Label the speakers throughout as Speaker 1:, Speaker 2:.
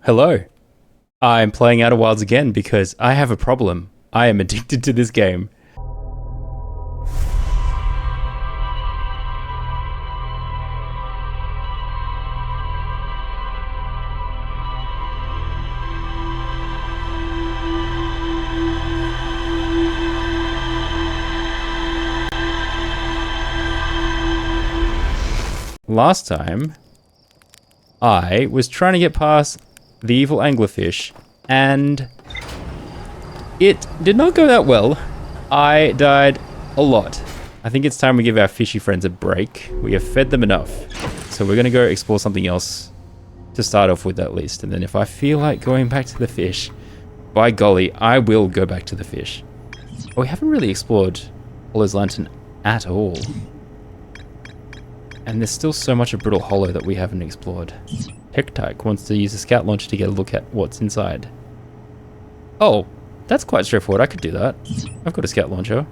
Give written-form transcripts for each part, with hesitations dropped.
Speaker 1: Hello. I'm playing Outer Wilds again because I have a problem. I am addicted to this game. Last time, I was trying to get past the evil anglerfish, and it did not go that well. I died a lot. I think it's time we give our fishy friends a break. We have fed them enough. So we're going to go explore something else to start off with at least. And then if I feel like going back to the fish, by golly, I will go back to the fish. But we haven't really explored Hollow's Lantern at all. And there's still so much of Brittle Hollow that we haven't explored. Hectyke wants to use a scout launcher to get a look at what's inside. Oh, that's quite straightforward. I could do that. I've got a scout launcher.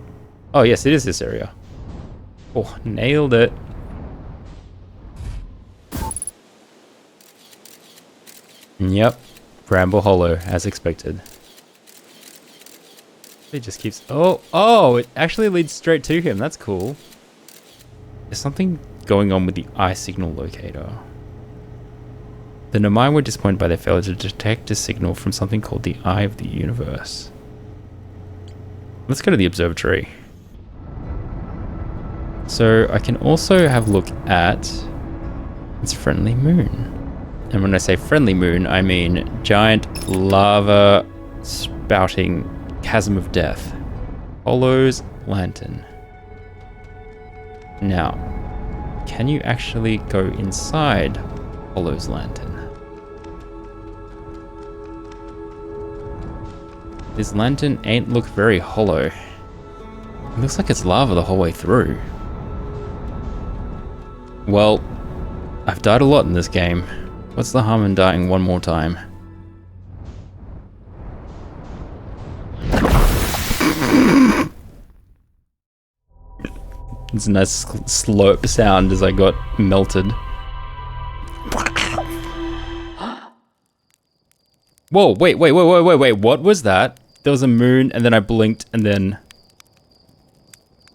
Speaker 1: Oh yes, it is this area. Oh, nailed it. Yep, Bramble Hollow, as expected. It just keeps... Oh, it actually leads straight to him. That's cool. There's something going on with the eye signal locator. The Nomai were disappointed by their failure to detect a signal from something called the Eye of the Universe. Let's go to the observatory. So I can also have a look at its friendly moon. And when I say friendly moon, I mean giant lava spouting chasm of death. Hollow's Lantern. Now, can you actually go inside Hollow's Lantern? This lantern ain't look very hollow. It looks like it's lava the whole way through. Well, I've died a lot in this game. What's the harm in dying one more time? It's a nice slurp sound as I got melted. Whoa, wait, what was that? There was a moon and then I blinked and then...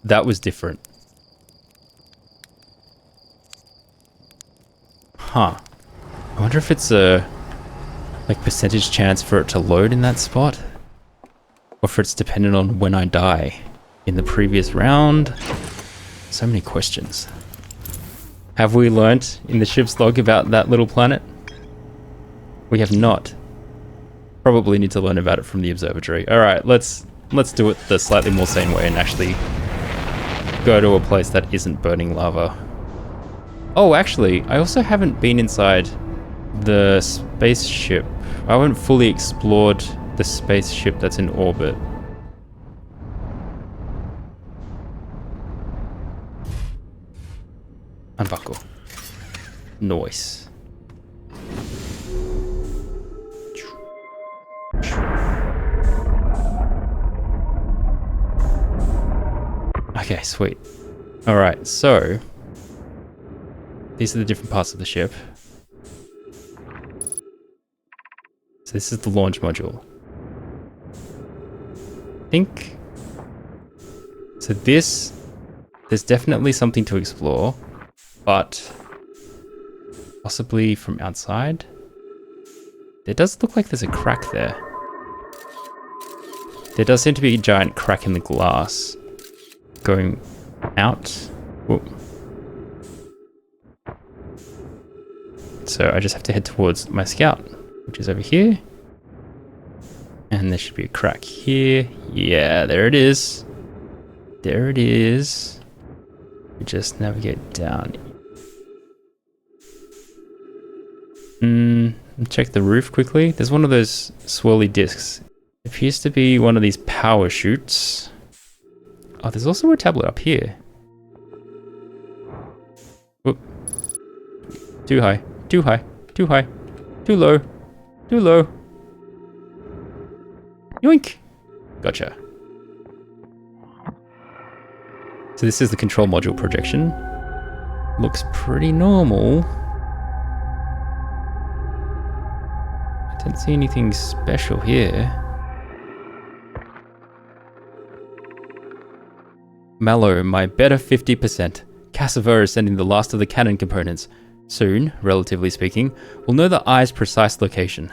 Speaker 1: That was different. Huh. I wonder if it's a... like percentage chance for it to load in that spot? Or if it's dependent on when I die in the previous round? So many questions. Have we learnt in the ship's log about that little planet? We have not. Probably need to learn about it from the observatory. Alright, let's do it the slightly more sane way and actually go to a place that isn't burning lava. Oh, actually, I also haven't been inside the spaceship. I haven't fully explored the spaceship that's in orbit. Unbuckle. Noise. Okay, sweet. Alright, so... these are the different parts of the ship. So this is the launch module. I think... so this... there's definitely something to explore. But... possibly from outside? There does look like there's a crack there. There does seem to be a giant crack in the glass. Going out. Whoa. So I just have to head towards my scout, which is over here. And there should be a crack here. Yeah, there it is. There it is. We just navigate down. Check the roof quickly. There's one of those swirly discs. It appears to be one of these power chutes. Oh, there's also a tablet up here. Whoop. Too high, too high, too high, too low, too low. Yoink! Gotcha. So this is the control module projection. Looks pretty normal. I don't see anything special here. Mallow, my better 50%. Cassava is sending the last of the cannon components. Soon, relatively speaking, we'll know the Eye's precise location.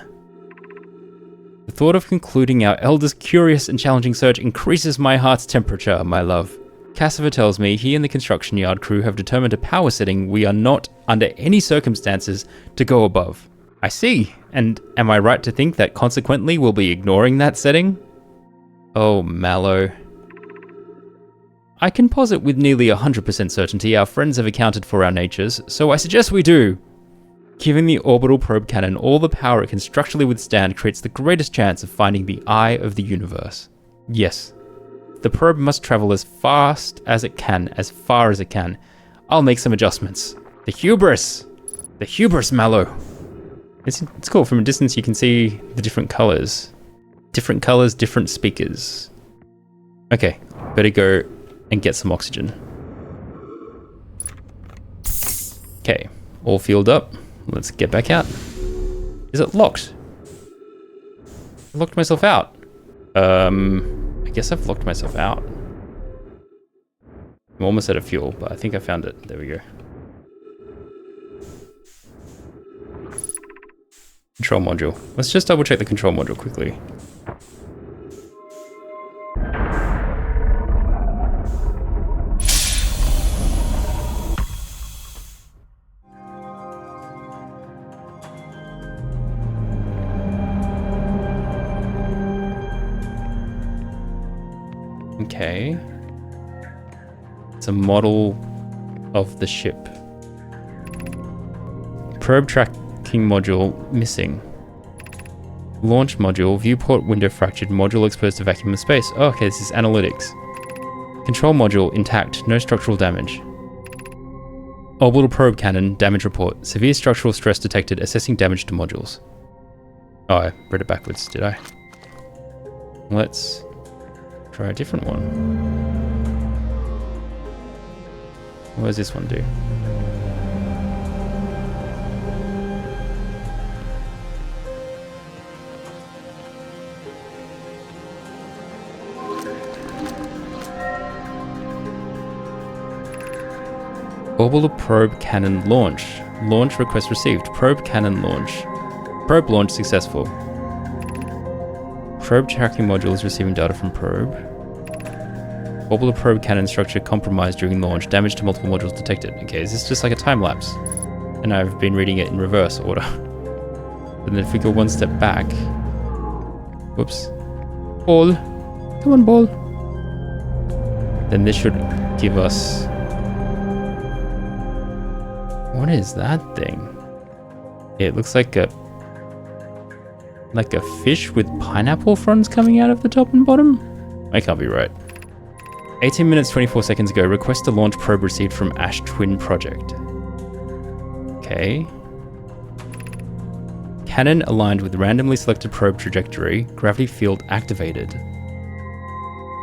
Speaker 1: The thought of concluding our elder's curious and challenging search increases my heart's temperature, my love. Cassava tells me he and the construction yard crew have determined a power setting we are not, under any circumstances, to go above. I see. And am I right to think that consequently we'll be ignoring that setting? Oh, Mallow. I can posit with nearly 100% certainty our friends have accounted for our natures, so I suggest we do. Giving the orbital probe cannon all the power it can structurally withstand creates the greatest chance of finding the eye of the universe. Yes. The probe must travel as fast as it can, as far as it can. I'll make some adjustments. The hubris! The hubris, Mallow! It's cool. From a distance you can see the different colors. Different colors, different speakers. Okay, better go and get some oxygen. Okay, all fueled up. Let's get back out. Is it locked? I locked myself out. I guess I've locked myself out. I'm almost out of fuel, but I think I found it. There we go. Control module. Let's just double check the control module quickly. Okay. It's a model of the ship. Probe tracking module missing. Launch module, viewport window fractured, module exposed to vacuum of space. Oh, okay, this is analytics. Control module intact, no structural damage. Orbital probe cannon, damage report. Severe structural stress detected, assessing damage to modules. Oh, I read it backwards, did I? Let's try a different one. What does this one do? Orbital probe cannon launch. Launch request received. Probe cannon launch. Probe launch successful. Probe tracking module is receiving data from probe. Orbital probe cannon structure compromised during launch. Damage to multiple modules detected. Okay, is this just like a time lapse? And I've been reading it in reverse order. And then if we go one step back. Whoops. Ball. Come on, ball. Then this should give us... What is that thing? It looks like a fish with pineapple fronds coming out of the top and bottom? I can't be right. 18 minutes 24 seconds ago, request to launch probe received from Ash Twin Project. Okay. Cannon aligned with randomly selected probe trajectory, gravity field activated.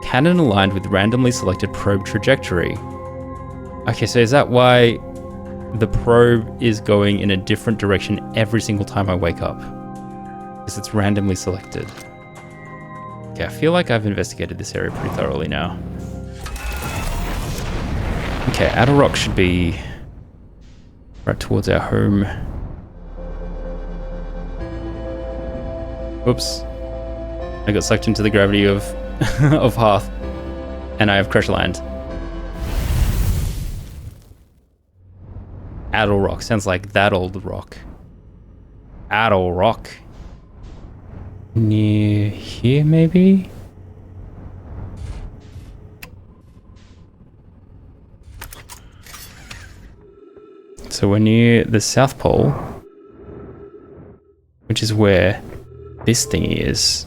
Speaker 1: Cannon aligned with randomly selected probe trajectory. Okay, so is that why the probe is going in a different direction every single time I wake up? Because it's randomly selected. Okay, I feel like I've investigated this area pretty thoroughly now. Okay, Outer Rock should be right towards our home. Whoops. I got sucked into the gravity of of Hearth, and I have crash land. Outer Rock sounds like that old rock. Outer Rock. Near here, maybe? So we're near the South Pole, which is where this thingy is.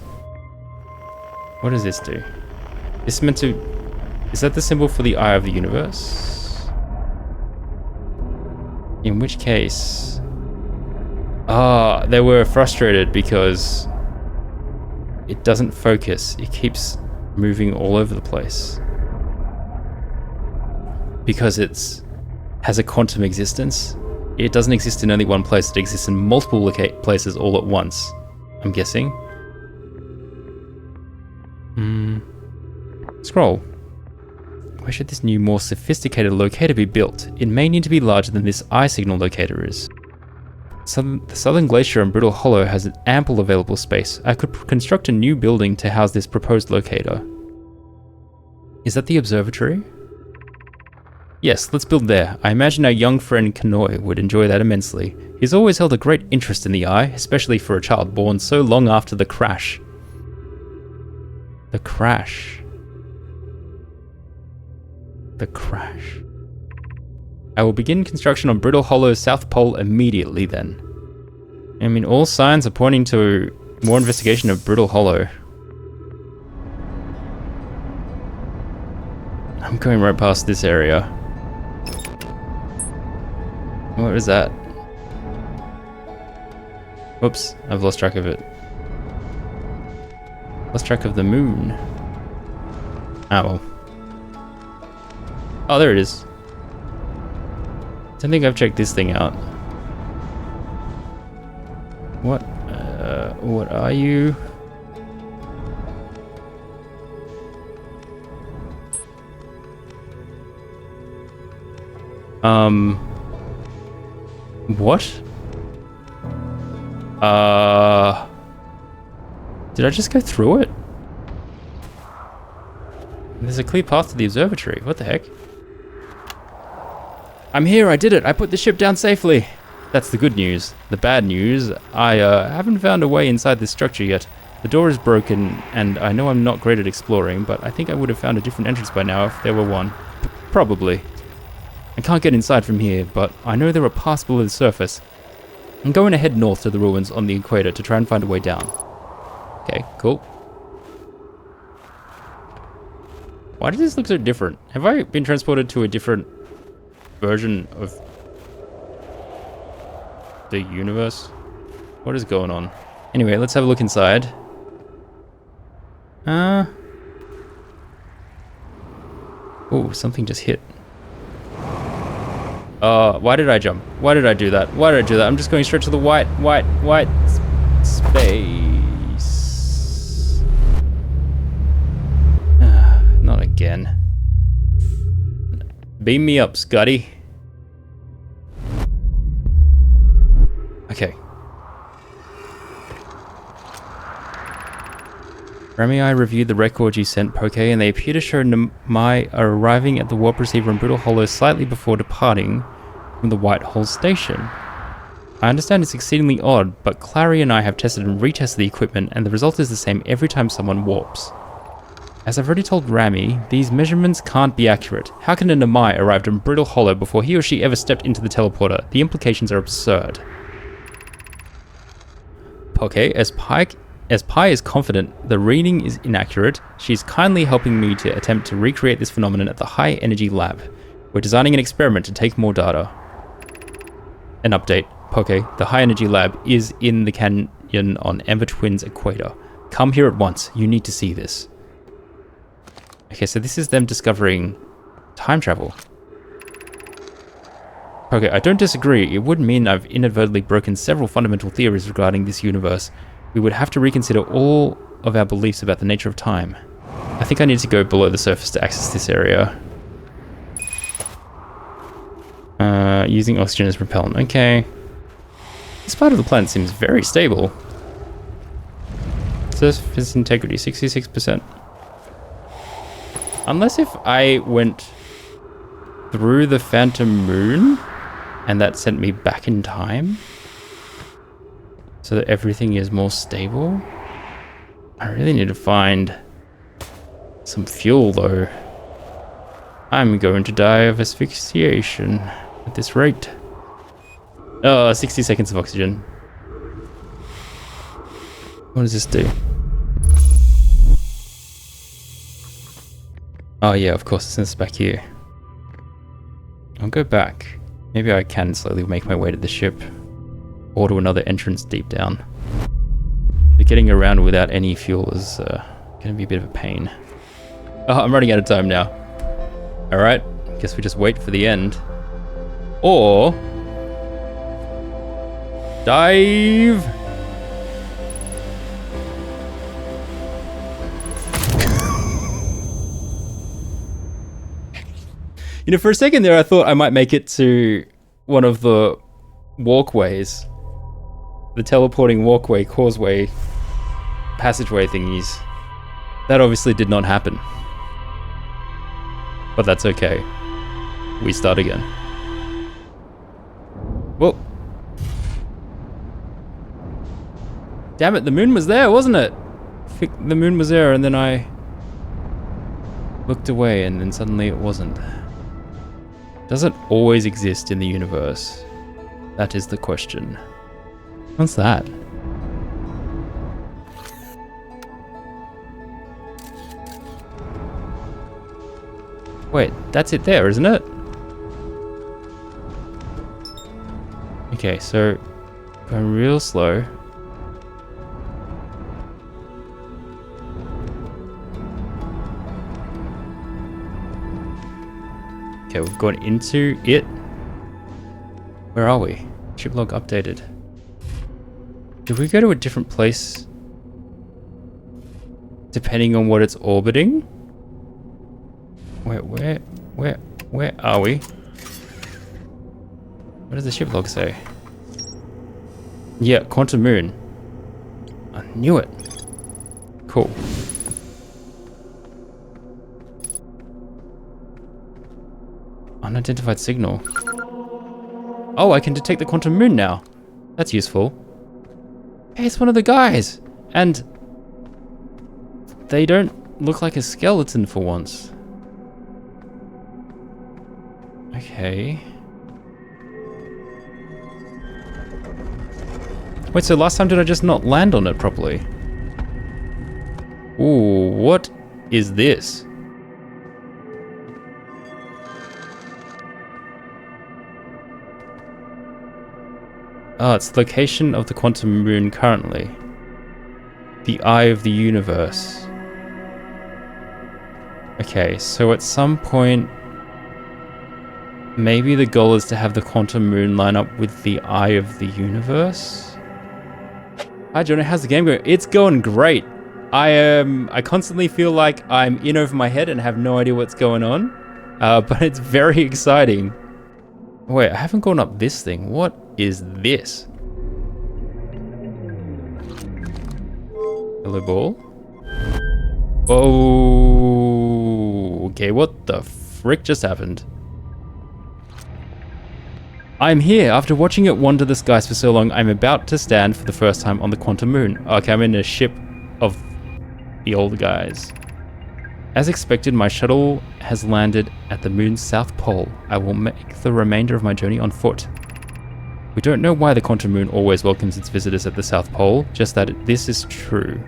Speaker 1: What does this do? This meant to... Is that the symbol for the Eye of the Universe? In which case... Ah, they were frustrated because it doesn't focus. It keeps moving all over the place. Because it's has a quantum existence. It doesn't exist in only one place. It exists in multiple places all at once. I'm guessing. Scroll. Where should this new, more sophisticated locator be built? It may need to be larger than this eye signal locator is. The southern glacier and Brittle Hollow has an ample available space. I could construct a new building to house this proposed locator. Is that the observatory? Yes, let's build there. I imagine our young friend Kanoi would enjoy that immensely. He's always held a great interest in the eye, especially for a child born so long after the crash. The crash. The crash. I will begin construction on Brittle Hollow's South Pole immediately then. I mean, all signs are pointing to more investigation of Brittle Hollow. I'm going right past this area. What is that? Whoops, I've lost track of it. Lost track of the moon. Ah, well. Oh, there it is. Don't think I've checked this thing out. What are you? What? Did I just go through it? There's a clear path to the observatory. What the heck? I'm here, I did it. I put the ship down safely. That's the good news. The bad news, I haven't found a way inside this structure yet. The door is broken, and I know I'm not great at exploring, but I think I would have found a different entrance by now if there were one. Probably. I can't get inside from here, but I know there are paths below the surface. I'm going to head north to the ruins on the equator to try and find a way down. Okay, cool. Why does this look so different? Have I been transported to a different version of the universe? What is going on? Anyway, let's have a look inside. Oh, something just hit. Why did I jump? Why did I do that? Why did I do that? I'm just going straight to the white space. Not again. Beam me up, Scotty. Okay. Remy, I reviewed the records you sent, Poke, and they appear to show Mai arriving at the warp receiver in Brittle Hollow slightly before departing from the White Hole station. I understand it's exceedingly odd, but Clary and I have tested and retested the equipment, and the result is the same every time someone warps. As I've already told Rami, these measurements can't be accurate. How can a Namai arrive in Brittle Hollow before he or she ever stepped into the teleporter? The implications are absurd. Poke, as Pi is confident the reading is inaccurate, she's kindly helping me to attempt to recreate this phenomenon at the High Energy Lab. We're designing an experiment to take more data. An update. Poke, the High Energy Lab is in the canyon on Ember Twin's equator. Come here at once. You need to see this. Okay, so this is them discovering time travel. Okay, I don't disagree. It would mean I've inadvertently broken several fundamental theories regarding this universe. We would have to reconsider all of our beliefs about the nature of time. I think I need to go below the surface to access this area. Using oxygen as propellant. Okay. This part of the planet seems very stable. Surface integrity, 66%. Unless if I went through the Phantom Moon and that sent me back in time so that everything is more stable. I really need to find some fuel though. I'm going to die of asphyxiation at this rate. 60 seconds of oxygen. What does this do? Oh yeah, of course, since it's back here. I'll go back. Maybe I can slowly make my way to the ship. Or to another entrance deep down. But getting around without any fuel is going to be a bit of a pain. Oh, I'm running out of time now. Alright, guess we just wait for the end. Or... dive! You know, for a second there, I thought I might make it to one of the walkways. The teleporting walkway, causeway, passageway thingies. That obviously did not happen. But that's okay. We start again. Whoa. Damn it, the moon was there, wasn't it? The moon was there and then I looked away and then suddenly it wasn't. Does it always exist in the universe? That is the question. What's that? Wait, that's it there, isn't it? Okay, so going real slow. Okay, we've gone into it. Where are we? Ship log updated. Did we go to a different place depending on what it's orbiting? Where are we? What does the ship log say? Yeah, quantum moon. I knew it. Cool. Unidentified signal. Oh, I can detect the quantum moon now. That's useful. Hey, it's one of the guys. And they don't look like a skeleton for once. Okay. Wait, so last time did I just not land on it properly? Ooh, what is this? Oh, it's the location of the quantum moon currently. The eye of the universe. Okay, so at some point, maybe the goal is to have the quantum moon line up with the eye of the universe? Hi Jonah, how's the game going? It's going great. I constantly feel like I'm in over my head and have no idea what's going on. But it's very exciting. Wait, I haven't gone up this thing. What is this? Hello, ball? Oh, okay, what the frick just happened? I'm here. After watching it wander the skies for so long, I'm about to stand for the first time on the quantum moon. Okay, I'm in a ship of the old guys. As expected, my shuttle has landed at the moon's south pole. I will make the remainder of my journey on foot. We don't know why the quantum moon always welcomes its visitors at the South Pole, just that this is true.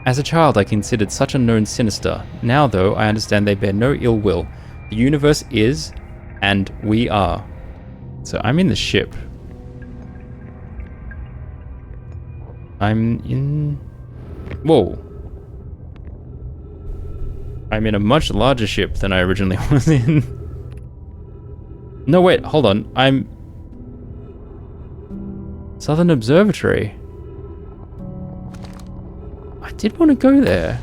Speaker 1: As a child, I considered such unknown sinister. Now, though, I understand they bear no ill will. The universe is, and we are. So I'm in the ship. I'm in... Whoa. I'm in a much larger ship than I originally was in. No, wait, hold on. I'm... Southern Observatory. I did want to go there.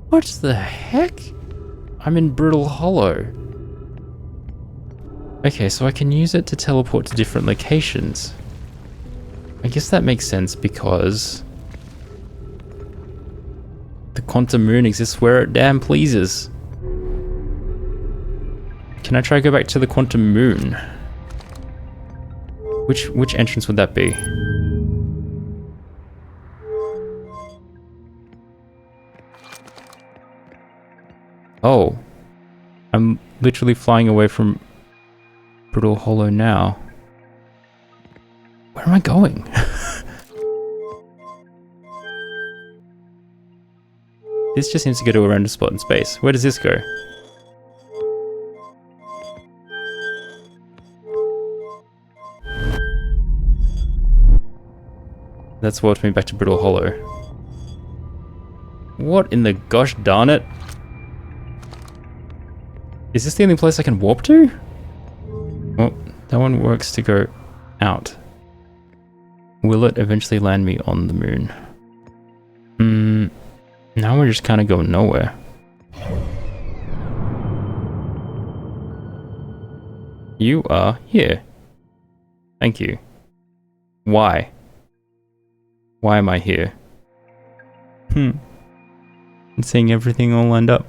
Speaker 1: What the heck? I'm in Brittle Hollow. Okay, so I can use it to teleport to different locations. I guess that makes sense because the quantum moon exists where it damn pleases. Can I try to go back to the quantum moon? Which entrance would that be? Oh. I'm literally flying away from Brittle Hollow now. Where am I going? This just seems to go to a random spot in space. Where does this go? That's walked me back to Brittle Hollow. What in the gosh darn it? Is this the only place I can warp to? Well, that one works to go out. Will it eventually land me on the moon? Now we're just kind of going nowhere. You are here. Thank you. Why? Why am I here? I'm seeing everything all lined up.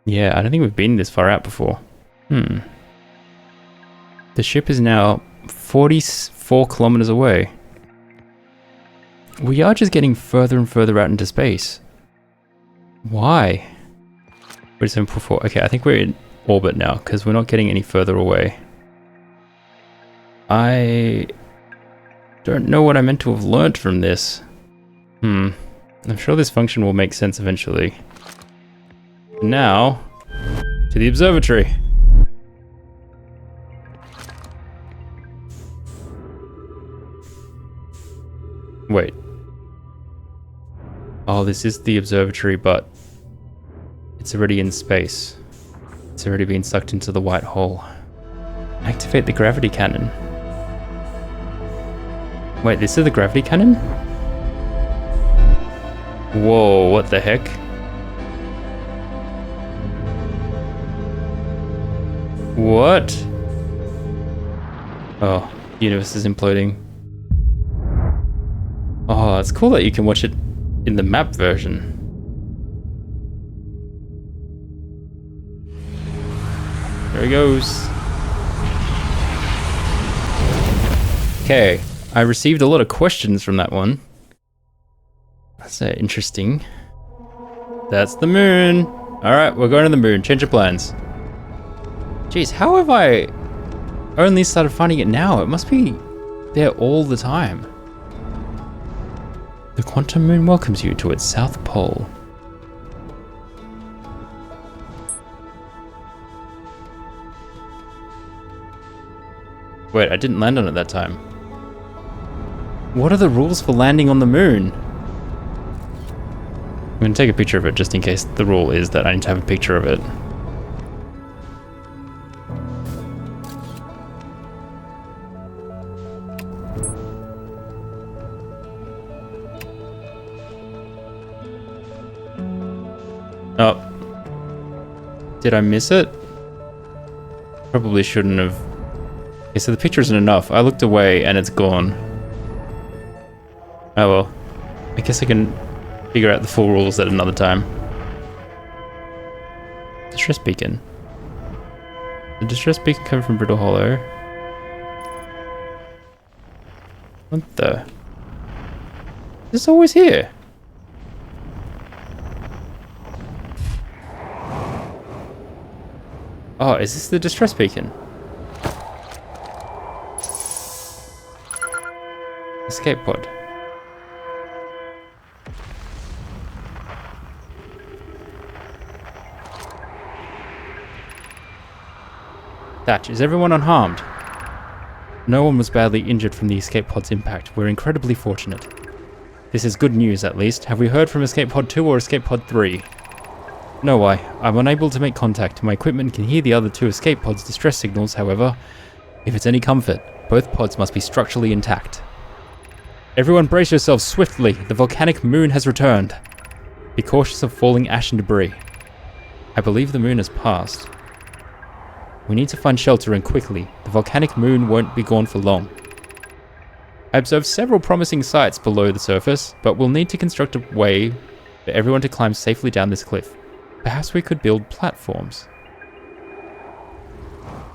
Speaker 1: Yeah, I don't think we've been this far out before. The ship is now 44 kilometers away. We are just getting further and further out into space. Why? We're 7.4. Okay, I think we're in orbit now because we're not getting any further away. I don't know what I meant to have learnt from this. I'm sure this function will make sense eventually. Now, to the observatory. Wait. Oh, this is the observatory, but it's already in space. It's already been sucked into the white hole. Activate the gravity cannon. Wait, this is the gravity cannon? Whoa, what the heck? What? Oh, universe is imploding. Oh, it's cool that you can watch it in the map version. There he goes. Okay, I received a lot of questions from that one. That's interesting. That's the moon. Alright, we're going to the moon. Change of plans. Jeez, how have I only started finding it now? It must be there all the time. The quantum moon welcomes you to its south pole. Wait, I didn't land on it that time. What are the rules for landing on the moon? I'm going to take a picture of it just in case the rule is that I need to have a picture of it. Oh. Did I miss it? Probably shouldn't have. Okay, so the picture isn't enough. I looked away and it's gone. Oh well. I guess I can figure out the full rules at another time. Distress beacon. The distress beacon coming from Brittle Hollow. What the? Is this always here? Oh, is this the distress beacon? Escape pod. Thatch, is everyone unharmed? No one was badly injured from the escape pod's impact. We're incredibly fortunate. This is good news, at least. Have we heard from escape pod 2 or escape pod 3? No, I'm unable to make contact. My equipment can hear the other two escape pods' distress signals, however. If it's any comfort, both pods must be structurally intact. Everyone brace yourselves swiftly. The volcanic moon has returned. Be cautious of falling ash and debris. I believe the moon has passed. We need to find shelter and quickly. The volcanic moon won't be gone for long. I observed several promising sites below the surface, but we'll need to construct a way for everyone to climb safely down this cliff. Perhaps we could build platforms.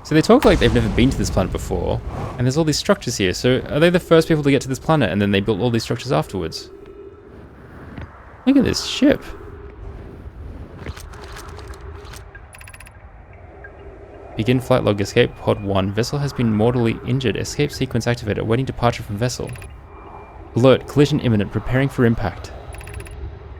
Speaker 1: So they talk like they've never been to this planet before, and there's all these structures here. So are they the first people to get to this planet and then they built all these structures afterwards? Look at this ship. Begin flight log escape pod 1. Vessel has been mortally injured. Escape sequence activated. Awaiting departure from vessel. Alert. Collision imminent. Preparing for impact.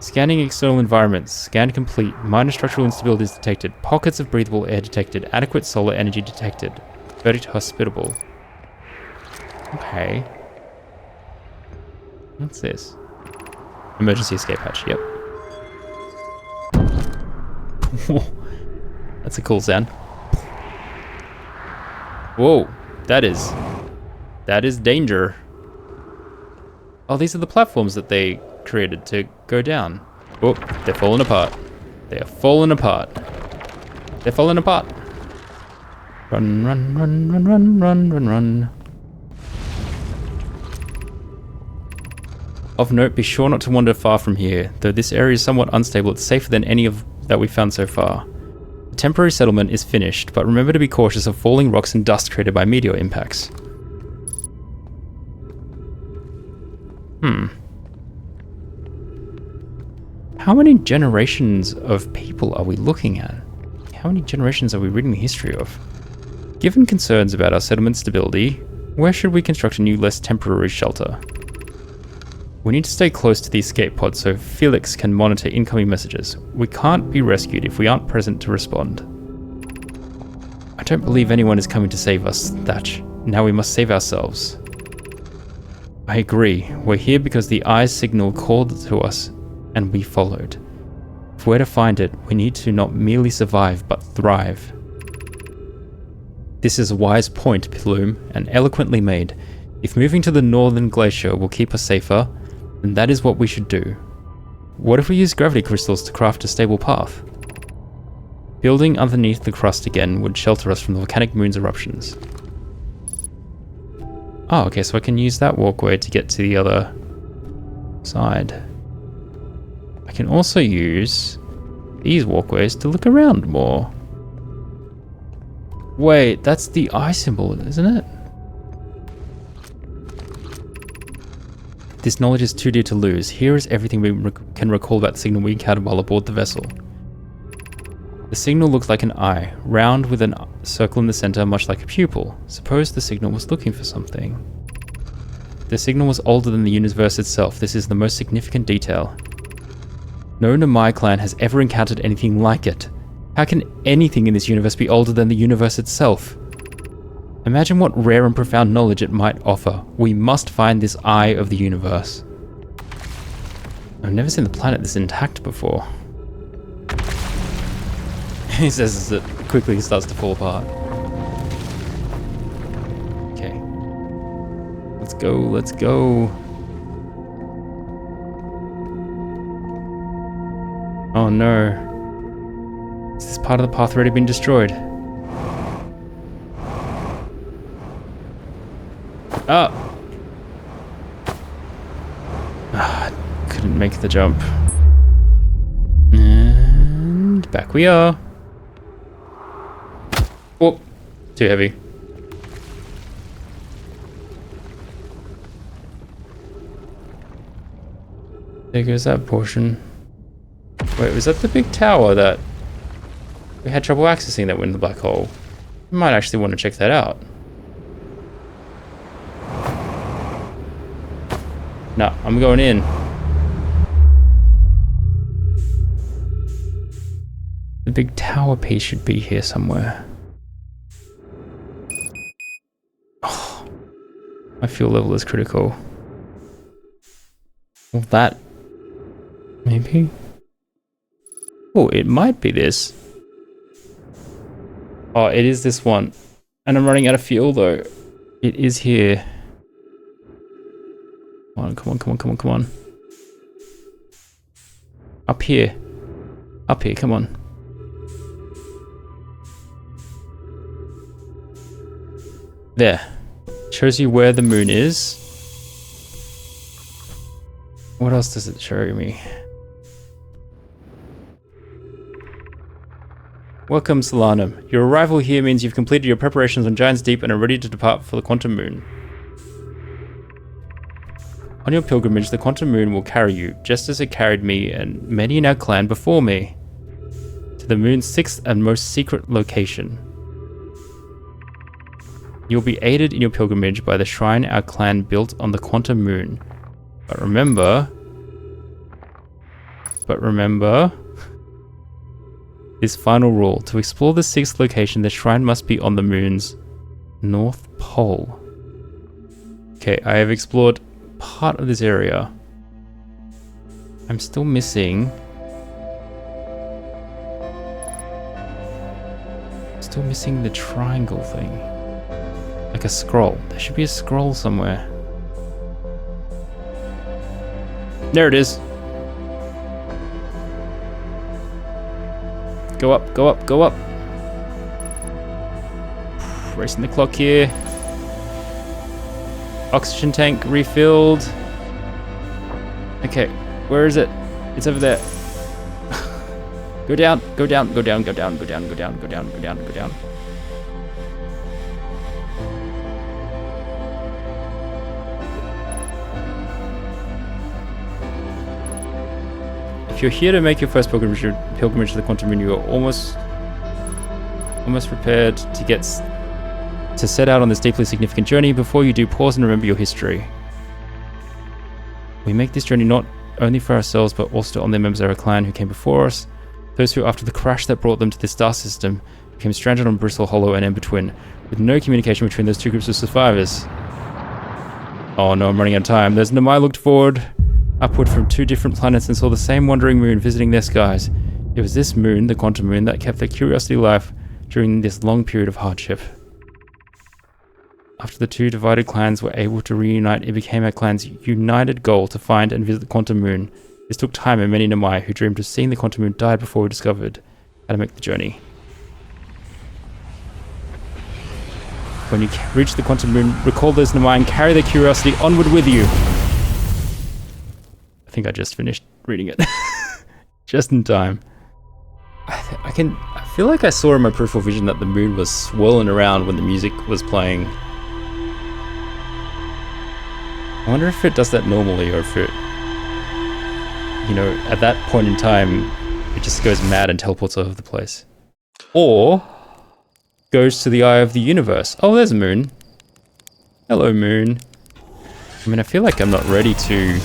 Speaker 1: Scanning external environments. Scan complete. Minor structural instabilities detected. Pockets of breathable air detected. Adequate solar energy detected. Verdict hospitable. Okay. What's this? Emergency escape hatch. Yep. That's a cool sound. Whoa. That is danger. Oh, these are the platforms that they created to go down. Oh, they're falling apart. They are falling apart. They're falling apart. Run, run, run, run, run, run, run, run. Of note, be sure not to wander far from here. Though this area is somewhat unstable, it's safer than any of that we've found so far. The temporary settlement is finished, but remember to be cautious of falling rocks and dust created by meteor impacts. How many generations of people are we looking at? How many generations are we reading the history of? Given concerns about our settlement stability, where should we construct a new, less temporary shelter? We need to stay close to the escape pod so Felix can monitor incoming messages. We can't be rescued if we aren't present to respond. I don't believe anyone is coming to save us, Thatch. Now we must save ourselves. I agree. We're here because the Eye's signal called to us, and we followed. If we're to find it, we need to not merely survive, but thrive. This is a wise point, Plume, and eloquently made. If moving to the northern glacier will keep us safer, then that is what we should do. What if we use gravity crystals to craft a stable path? Building underneath the crust again would shelter us from the volcanic moon's eruptions. Oh, okay, so I can use that walkway to get to the other side. I can also use these walkways to look around more. Wait, that's the eye symbol, isn't it? This knowledge is too dear to lose. Here is everything we can recall about the signal we encountered while aboard the vessel. The signal looks like an eye, round with a circle in the center, much like a pupil. Suppose the signal was looking for something. The signal was older than the universe itself. This is the most significant detail. No Namai clan has ever encountered anything like it. How can anything in this universe be older than the universe itself? Imagine what rare and profound knowledge it might offer. We must find this eye of the universe. I've never seen the planet this intact before. He says as it quickly starts to fall apart. Okay. Let's go, let's go. Oh no. Has this part of the path already been destroyed? Oh! Couldn't make the jump. And back we are. Oh, too heavy. There goes that portion. Wait, was that the big tower that we had trouble accessing that went in the black hole? We might actually want to check that out. No, I'm going in. The big tower piece should be here somewhere. Oh, my fuel level is critical. Well, that... maybe? Oh, it might be this. Oh, it is this one. And I'm running out of fuel though. It is here. Come on, come on, come on, come on, come on. Up here. Up here, come on. There. Shows you where the moon is. What else does it show me? Welcome, Solanum. Your arrival here means you've completed your preparations on Giant's Deep and are ready to depart for the Quantum Moon. On your pilgrimage, the Quantum Moon will carry you, just as it carried me and many in our clan before me, to the moon's sixth and most secret location. You'll be aided in your pilgrimage by the shrine our clan built on the Quantum Moon. But remember, this final rule. To explore the sixth location, the shrine must be on the moon's north pole. Okay, I have explored part of this area. I'm still missing... the triangle thing. Like a scroll. There should be a scroll somewhere. There it is. Go up, go up, go up. Racing the clock here. Oxygen tank refilled. Okay, where is it? It's over there. Go down, go down, go down, go down, go down, go down, go down, go down, go down. If you're here to make your first pilgrimage to the Quantum Moon, you are almost prepared to set out on this deeply significant journey. Before you do, pause and remember your history. We make this journey not only for ourselves, but also on the members of our clan who came before us. Those who, after the crash that brought them to this star system, became stranded on Bristle Hollow and Ember Twin, with no communication between those two groups of survivors. Oh no, I'm running out of time. There's Namai looked upward from two different planets and saw the same wandering moon visiting their skies. It was this moon, the Quantum Moon, that kept their curiosity alive during this long period of hardship. After the two divided clans were able to reunite, it became our clan's united goal to find and visit the Quantum Moon. This took time, and many Namai who dreamed of seeing the Quantum Moon died before we discovered how to make the journey. When you reach the Quantum Moon, recall those Namai and carry their curiosity onward with you. I think I just finished reading it. Just in time. I feel like I saw in my peripheral vision that the moon was swirling around when the music was playing. I wonder if it does that normally, or if it, you know, at that point in time, it just goes mad and teleports all over the place. Or goes to the eye of the universe. Oh, there's a moon. Hello, moon. I mean, I feel like I'm not ready to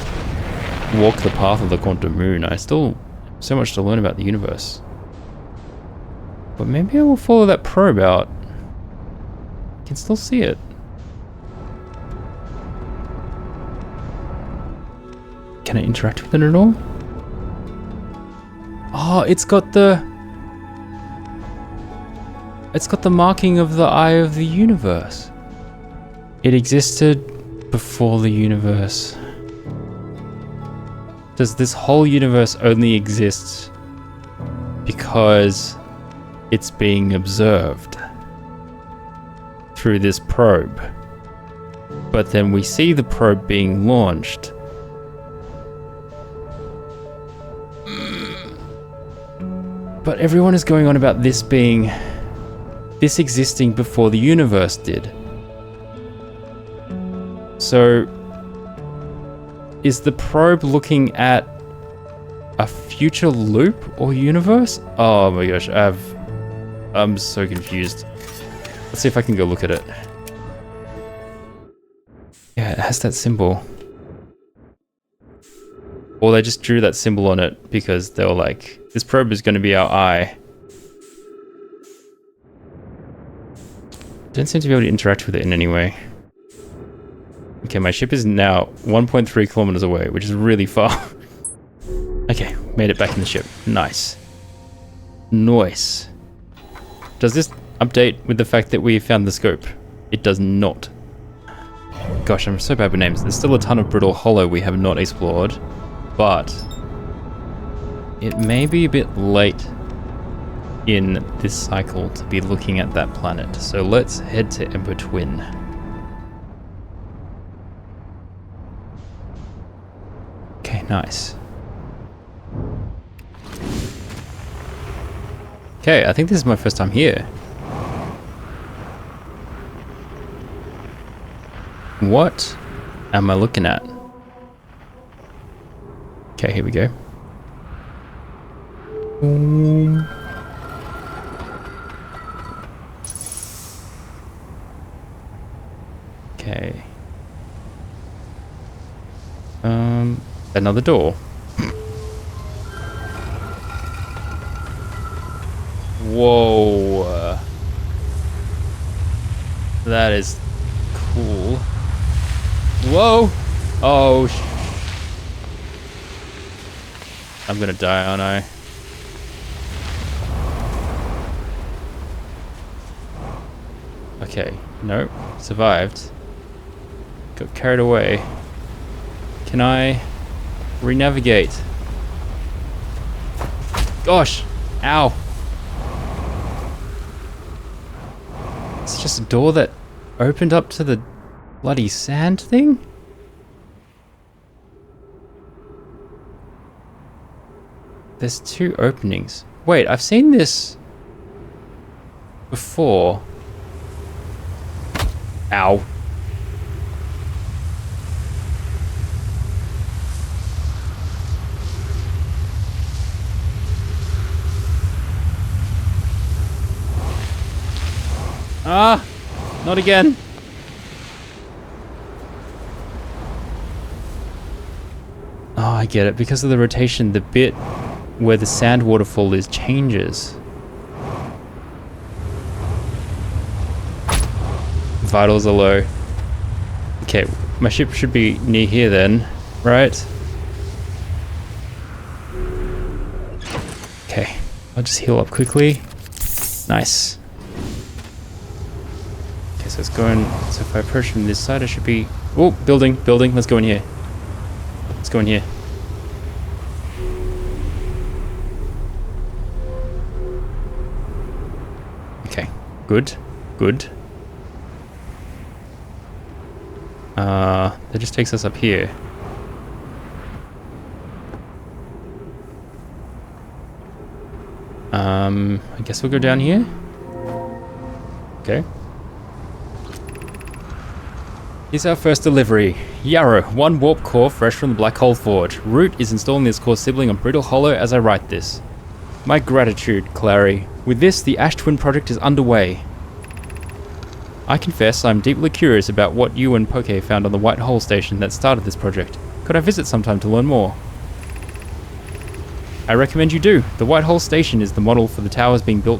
Speaker 1: walk the path of the Quantum Moon. I still have so much to learn about the universe. But maybe I will follow that probe out. I can still see it. Can I interact with it at all? Oh, it's got the marking of the eye of the universe. It existed before the universe. Does this whole universe only exist because it's being observed through this probe? But then we see the probe being launched. But everyone is going on about this existing before the universe did. So, is the probe looking at a future loop or universe? Oh my gosh, I'm so confused. Let's see if I can go look at it. Yeah, it has that symbol. Or they just drew that symbol on it because they were like, this probe is going to be our eye. Don't seem to be able to interact with it in any way. Okay, my ship is now 1.3 kilometers away, which is really far. Okay, made it back in the ship. Nice. Nice. Does this update with the fact that we found the scope? It does not. Gosh, I'm so bad with names. There's still a ton of Brittle Hollow we have not explored. But it may be a bit late in this cycle to be looking at that planet. So let's head to Ember Twin. Okay, nice. Okay, I think this is my first time here. What am I looking at? Okay, here we go. Okay. Another door. Whoa. That is cool. Whoa! Oh, I'm gonna die, aren't I? Okay, nope, survived. Got carried away. Can I re-navigate? Gosh! Ow! It's just a door that opened up to the bloody sand thing? There's 2 openings. Wait, I've seen this before. Ow. Ah! Not again. Oh, I get it. Because of the rotation, the bit where the sand waterfall is changes. Vitals are low. Okay, my ship should be near here then, right? Okay, I'll just heal up quickly. Nice. Okay, so it's going... So if I approach from this side, I should be... Oh, building. Let's go in here. Let's go in here. Okay, good. That just takes us up here. I guess we'll go down here. Okay. Here's our first delivery. Yarrow, 1 warp core fresh from the Black Hole Forge. Root is installing this core sibling on Brittle Hollow as I write this. My gratitude, Clary. With this, the Ash Twin project is underway. I confess I'm deeply curious about what you and Poke found on the White Hole station that started this project. Could I visit sometime to learn more? I recommend you do. The White Hole station is the model for the towers being built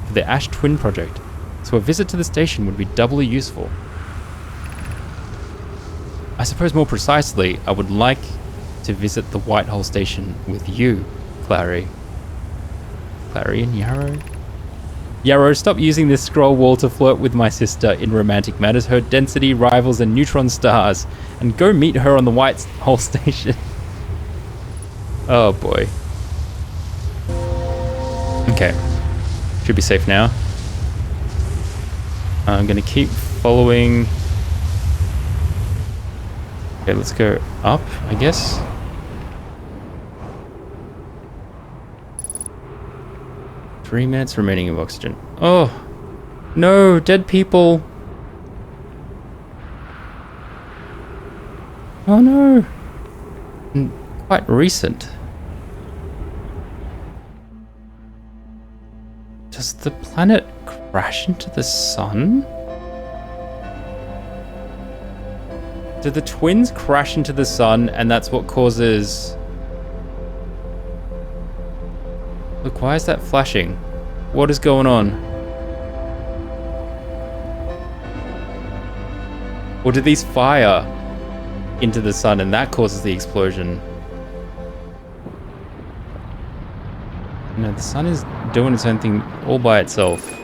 Speaker 1: for the Ash Twin project, so a visit to the station would be doubly useful. I suppose more precisely, I would like to visit the White Hole station with you, Clary. Clary and Yarrow? Yarrow, stop using this scroll wall to flirt with my sister in romantic matters. Her density rivals and neutron stars. And go meet her on the White Hole station. Oh boy. Okay. Should be safe now. I'm gonna keep following... Okay, let's go up, I guess. 3 minutes remaining of oxygen. Oh, no, dead people. Oh no. Quite recent. Does the planet crash into the sun? Did the twins crash into the sun and that's what causes... Look, why is that flashing? What is going on? Or did these fire into the sun and that causes the explosion? No, the sun is doing its own thing all by itself.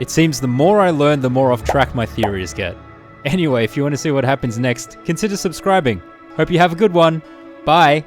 Speaker 1: It seems the more I learn, the more off track my theories get. Anyway, if you want to see what happens next, consider subscribing. Hope you have a good one. Bye.